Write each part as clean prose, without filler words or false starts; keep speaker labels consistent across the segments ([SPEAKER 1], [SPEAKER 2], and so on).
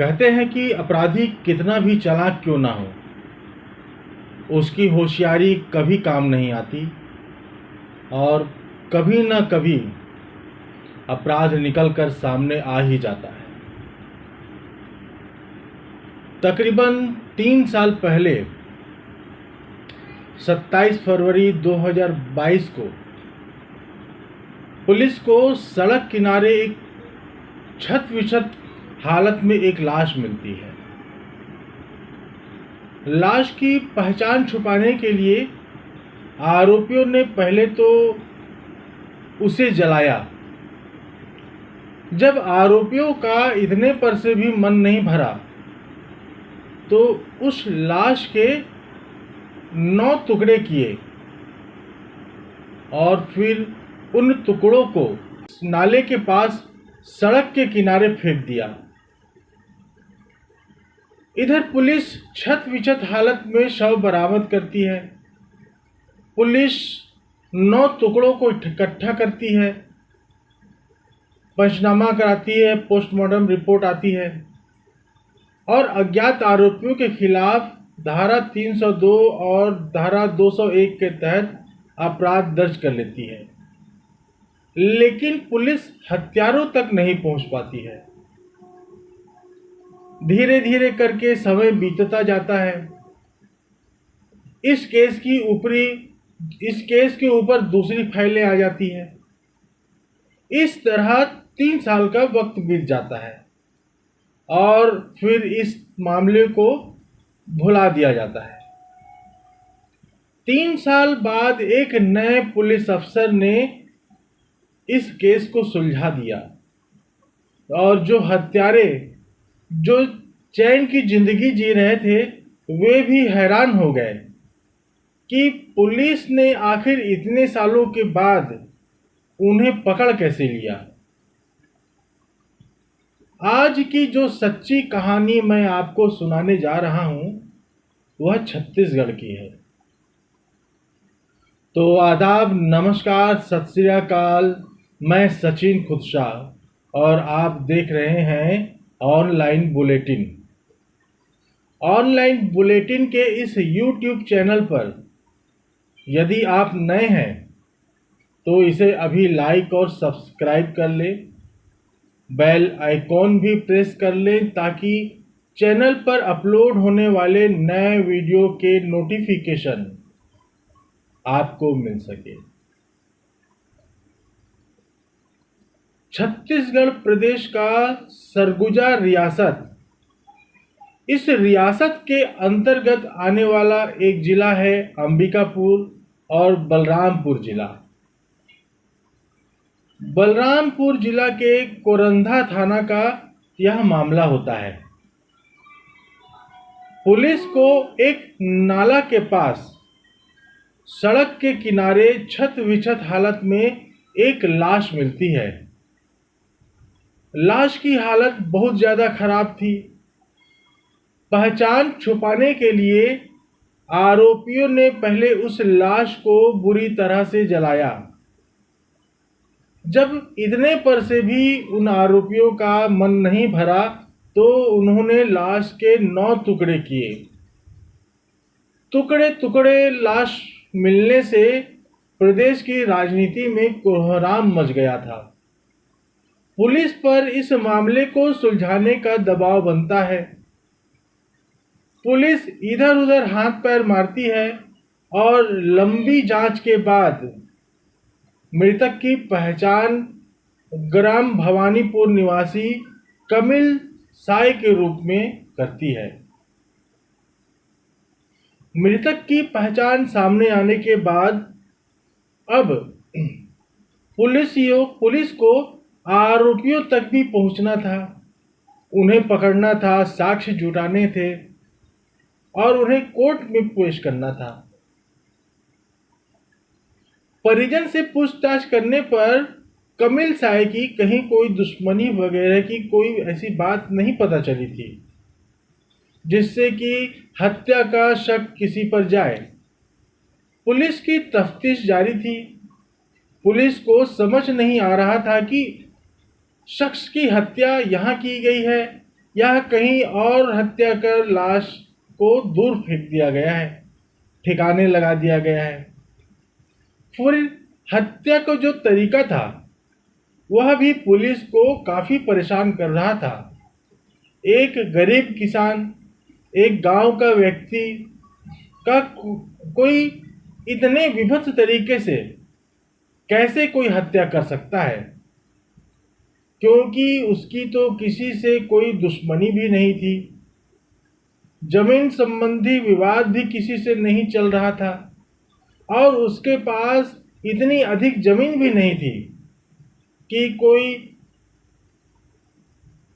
[SPEAKER 1] कहते हैं कि अपराधी कितना भी चालाक क्यों ना हो, उसकी होशियारी कभी काम नहीं आती और कभी न कभी अपराध निकल कर सामने आ ही जाता है। तकरीबन 3 साल पहले 27 फरवरी 2022 को पुलिस को सड़क किनारे एक छत-विछत हालत में एक लाश मिलती है। लाश की पहचान छुपाने के लिए आरोपियों ने पहले तो उसे जलाया। जब आरोपियों का इतने पर से भी मन नहीं भरा तो उस लाश के 9 टुकड़े किए और फिर उन टुकड़ों को नाले के पास सड़क के किनारे फेंक दिया। इधर पुलिस छत विछत हालत में शव बरामद करती है। पुलिस 9 टुकड़ों को इकट्ठा करती है, पंचनामा कराती है, पोस्टमार्टम रिपोर्ट आती है और अज्ञात आरोपियों के खिलाफ धारा 302 और धारा 201 के तहत अपराध दर्ज कर लेती है। लेकिन पुलिस हत्यारों तक नहीं पहुंच पाती है। धीरे धीरे करके समय बीतता जाता है। इस केस के ऊपर दूसरी फाइलें आ जाती हैं। इस तरह 3 साल का वक्त बीत जाता है और फिर इस मामले को भुला दिया जाता है। 3 साल बाद एक नए पुलिस अफसर ने इस केस को सुलझा दिया और जो हत्यारे जो चैन की जिंदगी जी रहे थे वे भी हैरान हो गए कि पुलिस ने आखिर इतने सालों के बाद उन्हें पकड़ कैसे लिया। आज की जो सच्ची कहानी मैं आपको सुनाने जा रहा हूं वह छत्तीसगढ़ की है। तो आदाब, नमस्कार, सत श्री अकाल। मैं सचिन खुदशाह और आप देख रहे हैं ऑनलाइन बुलेटिन। ऑनलाइन बुलेटिन के इस YouTube चैनल पर यदि आप नए हैं तो इसे अभी लाइक और सब्सक्राइब कर लें, बेल आइकॉन भी प्रेस कर लें ताकि चैनल पर अपलोड होने वाले नए वीडियो के नोटिफिकेशन आपको मिल सके। छत्तीसगढ़ प्रदेश का सरगुजा रियासत, इस रियासत के अंतर्गत आने वाला एक जिला है अंबिकापुर और बलरामपुर जिला। बलरामपुर जिला के कोरंधा थाना का यह मामला होता है। पुलिस को एक नाला के पास सड़क के किनारे छत विछत हालत में एक लाश मिलती है। लाश की हालत बहुत ज़्यादा खराब थी। पहचान छुपाने के लिए आरोपियों ने पहले उस लाश को बुरी तरह से जलाया। जब इतने पर से भी उन आरोपियों का मन नहीं भरा तो उन्होंने लाश के 9 टुकड़े किए। टुकड़े टुकड़े लाश मिलने से प्रदेश की राजनीति में कोहराम मच गया था। पुलिस पर इस मामले को सुलझाने का दबाव बनता है। पुलिस इधर उधर हाथ पैर मारती है और लंबी जांच के बाद मृतक की पहचान ग्राम भवानीपुर निवासी कमिल साय के रूप में करती है। मृतक की पहचान सामने आने के बाद अब पुलिस को आरोपियों तक भी पहुंचना था, उन्हें पकड़ना था, साक्ष्य जुटाने थे और उन्हें कोर्ट में पेश करना था। परिजन से पूछताछ करने पर कमिल साय की कहीं कोई दुश्मनी वगैरह की कोई ऐसी बात नहीं पता चली थी जिससे कि हत्या का शक किसी पर जाए। पुलिस की तफ्तीश जारी थी। पुलिस को समझ नहीं आ रहा था कि शख्स की हत्या यहाँ की गई है या कहीं और हत्या कर लाश को दूर फेंक दिया गया है, ठिकाने लगा दिया गया है। फिर हत्या का जो तरीका था वह भी पुलिस को काफी परेशान कर रहा था। एक गरीब किसान, एक गांव का व्यक्ति का कोई इतने विभत्स तरीके से कैसे कोई हत्या कर सकता है, क्योंकि उसकी तो किसी से कोई दुश्मनी भी नहीं थी, जमीन संबंधी विवाद भी किसी से नहीं चल रहा था, और उसके पास इतनी अधिक जमीन भी नहीं थी कि कोई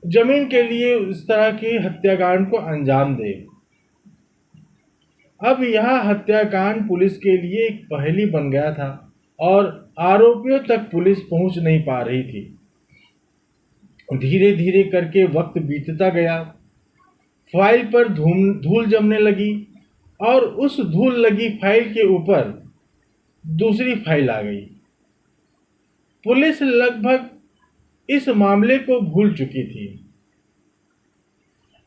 [SPEAKER 1] जमीन के लिए इस तरह के हत्याकांड को अंजाम दे। अब यह हत्याकांड पुलिस के लिए एक पहेली बन गया था और आरोपियों तक पुलिस पहुंच नहीं पा रही थी। धीरे धीरे करके वक्त बीतता गया, फाइल पर धूल जमने लगी और उस धूल लगी फाइल के ऊपर दूसरी फाइल आ गई। पुलिस लगभग इस मामले को भूल चुकी थी।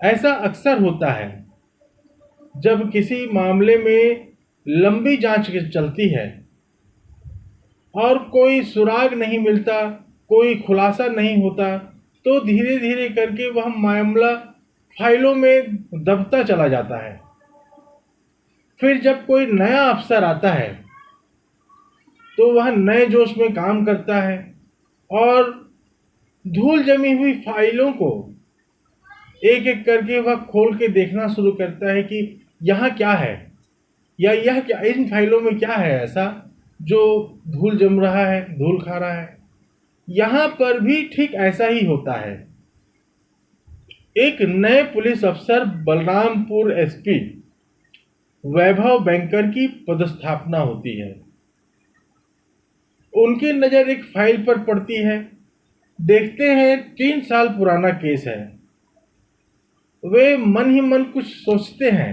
[SPEAKER 1] ऐसा अक्सर होता है जब किसी मामले में लंबी जांच चलती है और कोई सुराग नहीं मिलता, कोई खुलासा नहीं होता, तो धीरे धीरे करके वह मामला फाइलों में दबता चला जाता है। फिर जब कोई नया अफसर आता है तो वह नए जोश में काम करता है और धूल जमी हुई फाइलों को एक एक करके वह खोल के देखना शुरू करता है कि यहाँ क्या है, या यह क्या, इन फाइलों में क्या है ऐसा जो धूल जम रहा है, धूल खा रहा है। यहाँ पर भी ठीक ऐसा ही होता है। एक नए पुलिस अफसर बलरामपुर एसपी वैभव बैंकर की पदस्थापना होती है। उनकी नज़र एक फाइल पर पड़ती है। देखते हैं 3 साल पुराना केस है। वे मन ही मन कुछ सोचते हैं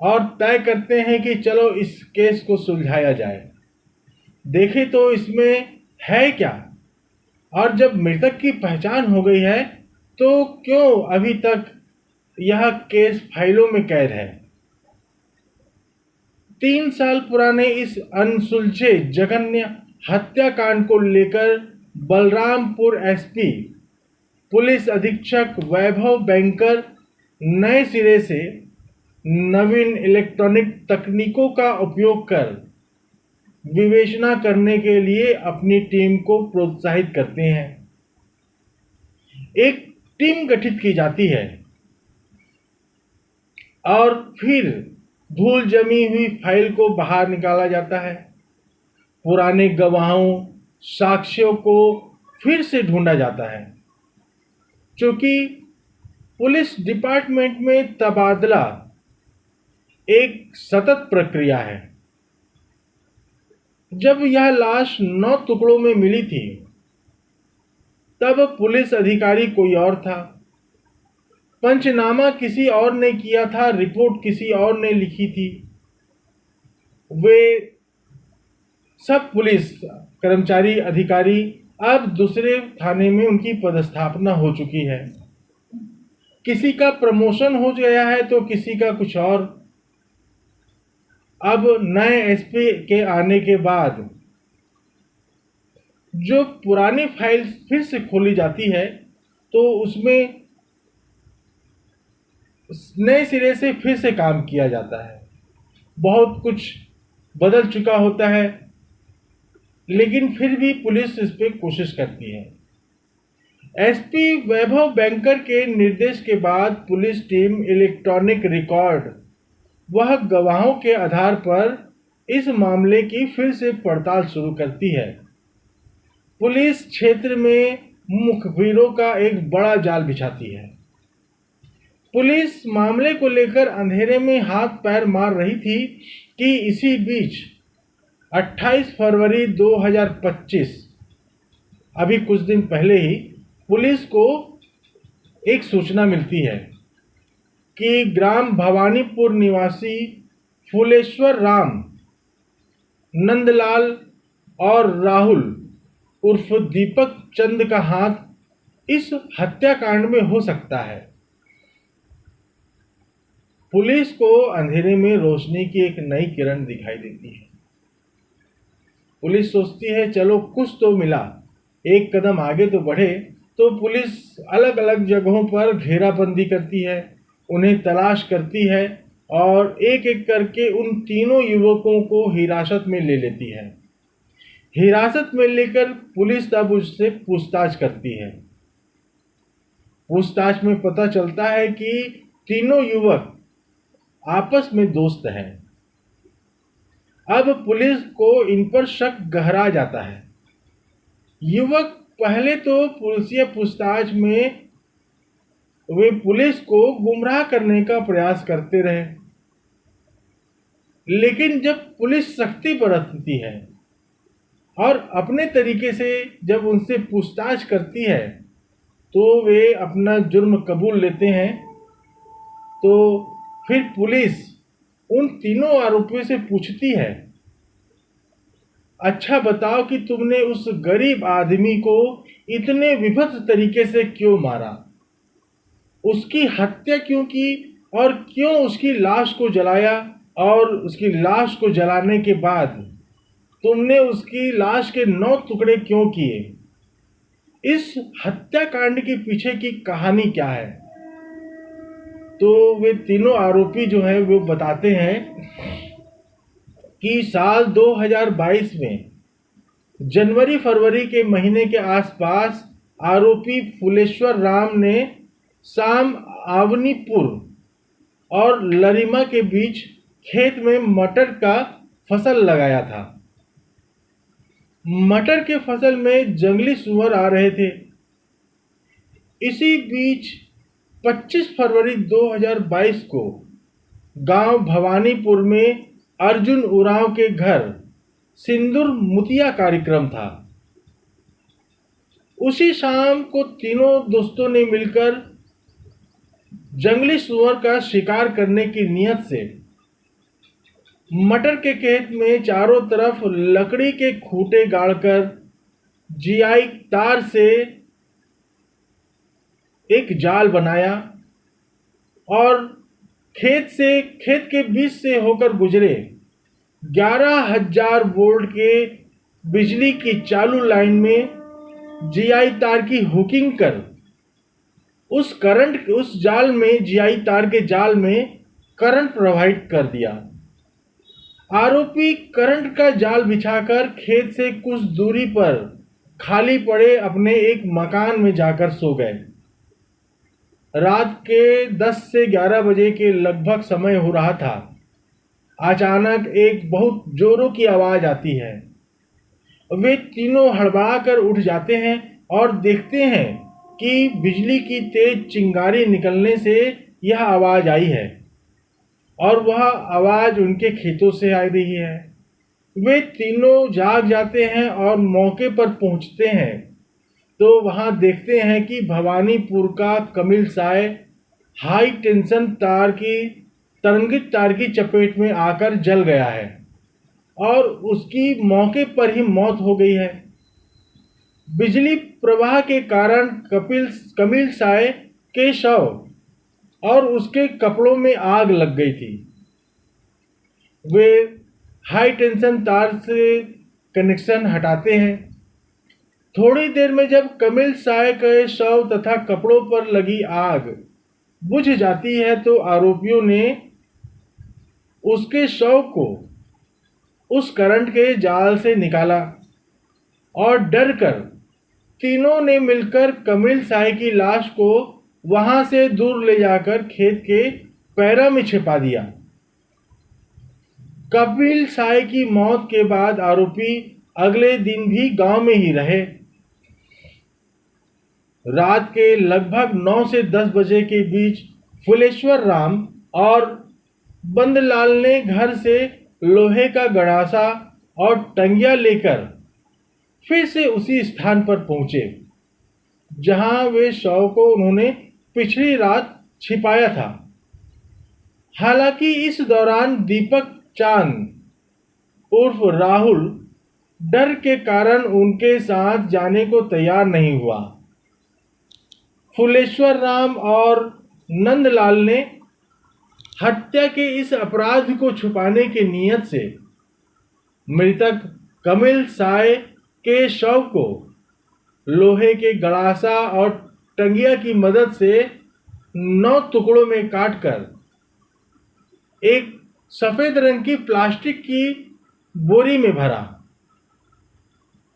[SPEAKER 1] और तय करते हैं कि चलो इस केस को सुलझाया जाए, देखें तो इसमें है क्या, और जब मृतक की पहचान हो गई है तो क्यों अभी तक यह केस फाइलों में कैद है। 3 साल पुराने इस अनसुलझे जघन्य हत्याकांड को लेकर बलरामपुर एसपी पुलिस अधीक्षक वैभव बैंकर नए सिरे से नवीन इलेक्ट्रॉनिक तकनीकों का उपयोग कर विवेचना करने के लिए अपनी टीम को प्रोत्साहित करते हैं। एक टीम गठित की जाती है और फिर धूल जमी हुई फाइल को बाहर निकाला जाता है। पुराने गवाहों, साक्ष्यों को फिर से ढूंढा जाता है। क्योंकि पुलिस डिपार्टमेंट में तबादला एक सतत प्रक्रिया है। जब यह लाश 9 टुकड़ों में मिली थी तब पुलिस अधिकारी कोई और था, पंचनामा किसी और ने किया था, रिपोर्ट किसी और ने लिखी थी। वे सब पुलिस कर्मचारी, अधिकारी अब दूसरे थाने में उनकी पदस्थापना हो चुकी है। किसी का प्रमोशन हो गया है तो किसी का कुछ और। अब नए एसपी के आने के बाद जो पुरानी फाइल फिर से खोली जाती है तो उसमें नए सिरे से फिर से काम किया जाता है। बहुत कुछ बदल चुका होता है, लेकिन फिर भी पुलिस इस पर कोशिश करती है। एसपी वैभव बैंकर के निर्देश के बाद पुलिस टीम इलेक्ट्रॉनिक रिकॉर्ड वह गवाहों के आधार पर इस मामले की फिर से पड़ताल शुरू करती है। पुलिस क्षेत्र में मुखबिरों का एक बड़ा जाल बिछाती है। पुलिस मामले को लेकर अंधेरे में हाथ पैर मार रही थी कि इसी बीच 28 फरवरी 2025, अभी कुछ दिन पहले ही पुलिस को एक सूचना मिलती है कि ग्राम भवानीपुर निवासी फूलेश्वर राम, नंदलाल और राहुल उर्फ दीपक चंद का हाथ इस हत्याकांड में हो सकता है। पुलिस को अंधेरे में रोशनी की एक नई किरण दिखाई देती है। पुलिस सोचती है चलो कुछ तो मिला, एक कदम आगे तो बढ़े। तो पुलिस अलग अलग जगहों पर घेराबंदी करती है, उन्हें तलाश करती है और एक एक करके उन तीनों युवकों को हिरासत में ले लेती है। हिरासत में लेकर पुलिस तब उससे पूछताछ करती है। पूछताछ में पता चलता है कि तीनों युवक आपस में दोस्त हैं। अब पुलिस को इन पर शक गहरा जाता है। युवक पहले तो पुलिसिया पूछताछ में वे पुलिस को गुमराह करने का प्रयास करते रहे, लेकिन जब पुलिस सख्ती बरतती है और अपने तरीके से जब उनसे पूछताछ करती है तो वे अपना जुर्म कबूल लेते हैं। तो फिर पुलिस उन तीनों आरोपियों से पूछती है, अच्छा बताओ कि तुमने उस गरीब आदमी को इतने विभत्स तरीके से क्यों मारा, उसकी हत्या क्यों की और क्यों उसकी लाश को जलाया, और उसकी लाश को जलाने के बाद तुमने उसकी लाश के 9 टुकड़े क्यों किए। इस हत्याकांड के पीछे की कहानी क्या है। तो वे तीनों आरोपी जो हैं वो बताते हैं कि साल 2022 में जनवरी फरवरी के महीने के आसपास आरोपी फुलेश्वर राम ने शाम आवनीपुर और लरिमा के बीच खेत में मटर का फसल लगाया था। मटर के फसल में जंगली सुअर आ रहे थे। इसी बीच 25 फरवरी 2022 को गांव भवानीपुर में अर्जुन उरांव के घर सिंदूर मुतिया कार्यक्रम था। उसी शाम को तीनों दोस्तों ने मिलकर जंगली सुअर का शिकार करने की नियत से मटर के खेत में चारों तरफ लकड़ी के खूंटे गाड़कर जीआई तार से एक जाल बनाया और खेत के बीच से होकर गुजरे 11,000 वोल्ट के बिजली की चालू लाइन में जीआई तार की हुकिंग कर उस जाल में जीआई तार के जाल में करंट प्रवाहित कर दिया। आरोपी करंट का जाल बिछाकर खेत से कुछ दूरी पर खाली पड़े अपने एक मकान में जाकर सो गए। रात के 10 से 11 बजे के लगभग समय हो रहा था। अचानक एक बहुत जोरों की आवाज आती है। वे तीनों हड़बड़ा कर उठ जाते हैं और देखते हैं कि बिजली की तेज चिंगारी निकलने से यह आवाज आई है और वह आवाज उनके खेतों से आ रही है। वे तीनों जाग जाते हैं और मौके पर पहुंचते हैं तो वहां देखते हैं कि भवानीपुर का कमिल साय हाई टेंशन तरंगित तार की चपेट में आकर जल गया है और उसकी मौके पर ही मौत हो गई है। बिजली प्रवाह के कारण कमिल साय के शव और उसके कपड़ों में आग लग गई थी। वे हाई टेंशन तार से कनेक्शन हटाते हैं। थोड़ी देर में जब कमिल साय के शव तथा कपड़ों पर लगी आग बुझ जाती है तो आरोपियों ने उसके शव को उस करंट के जाल से निकाला और डरकर तीनों ने मिलकर कमिल साय की लाश को वहां से दूर ले जाकर खेत के पैरा में छिपा दिया। कपिल साय की मौत के बाद आरोपी अगले दिन भी गांव में ही रहे। रात के लगभग 9 से 10 बजे के बीच फुलेश्वर राम और बंदलाल ने घर से लोहे का गड़ासा और टंगिया लेकर फिर से उसी स्थान पर पहुंचे जहां वे शव को उन्होंने पिछली रात छिपाया था। हालांकि इस दौरान दीपक चांद उर्फ राहुल डर के कारण उनके साथ जाने को तैयार नहीं हुआ। फुलेश्वर राम और नंदलाल ने हत्या के इस अपराध को छुपाने की नीयत से मृतक कमिल साय के शव को लोहे के गड़ासा और टंगिया की मदद से 9 टुकड़ों में काटकर एक सफेद रंग की प्लास्टिक की बोरी में भरा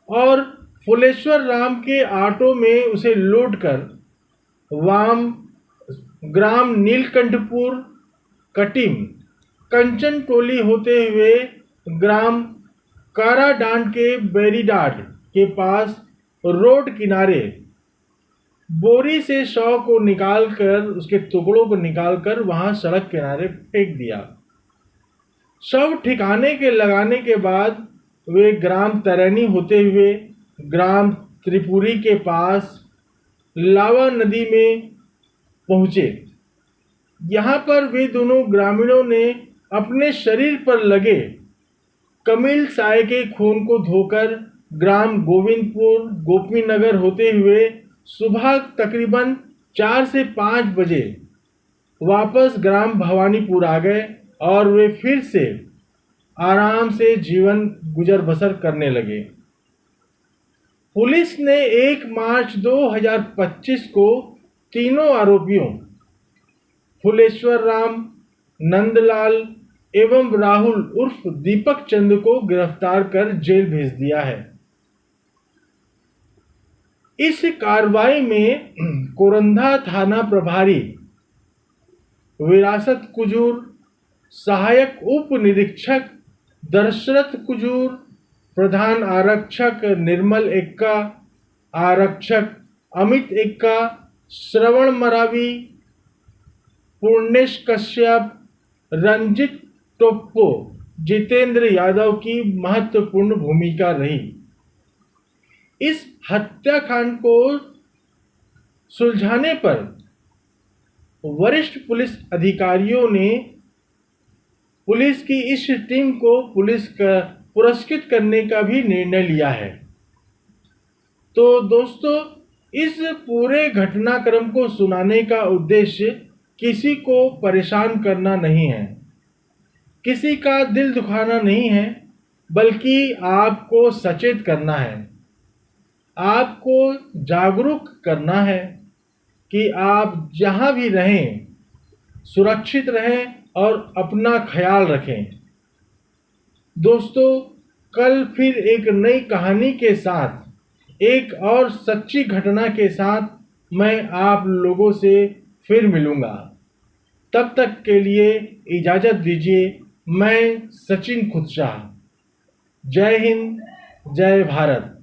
[SPEAKER 1] और फुलेश्वर राम के ऑटो में उसे लोड कर वाम ग्राम नीलकंठपुर कटिम कंचन टोली होते हुए ग्राम काराडांड के बेरीडाड के पास रोड किनारे बोरी से शव को निकालकर उसके टुकड़ों को निकालकर वहां सड़क किनारे फेंक दिया। शव ठिकाने के लगाने के बाद वे ग्राम तरैनी होते हुए ग्राम त्रिपुरी के पास लावा नदी में पहुंचे। यहाँ पर वे दोनों ग्रामीणों ने अपने शरीर पर लगे कमिल साय के खून को धोकर ग्राम गोविंदपुर गोपीनगर होते हुए सुबह तकरीबन 4 से 5 बजे वापस ग्राम भवानीपुर आ गए और वे फिर से आराम से जीवन गुजर बसर करने लगे। पुलिस ने 1 मार्च 2025 को तीनों आरोपियों फुलेश्वर राम, नंदलाल एवं राहुल उर्फ दीपक चंद को गिरफ्तार कर जेल भेज दिया है। इस कार्रवाई में कोरंधा थाना प्रभारी विरासत कुजूर, सहायक उप निरीक्षक दशरथ कुजूर, प्रधान आरक्षक निर्मल एक्का, आरक्षक अमित एक्का, श्रवण मरावी, पूर्णेश कश्यप, रंजित टोप्पो, जितेंद्र यादव की महत्वपूर्ण भूमिका रही। इस हत्याकांड को सुलझाने पर वरिष्ठ पुलिस अधिकारियों ने पुलिस की इस टीम को पुरस्कृत करने का भी निर्णय लिया है। तो दोस्तों, इस पूरे घटनाक्रम को सुनाने का उद्देश्य किसी को परेशान करना नहीं है, किसी का दिल दुखाना नहीं है, बल्कि आपको सचेत करना है, आपको जागरूक करना है कि आप जहाँ भी रहें सुरक्षित रहें और अपना ख्याल रखें। दोस्तों, कल फिर एक नई कहानी के साथ, एक और सच्ची घटना के साथ मैं आप लोगों से फिर मिलूँगा। तब तक के लिए इजाज़त दीजिए। मैं सचिन खुदशाह। जय हिंद, जय भारत।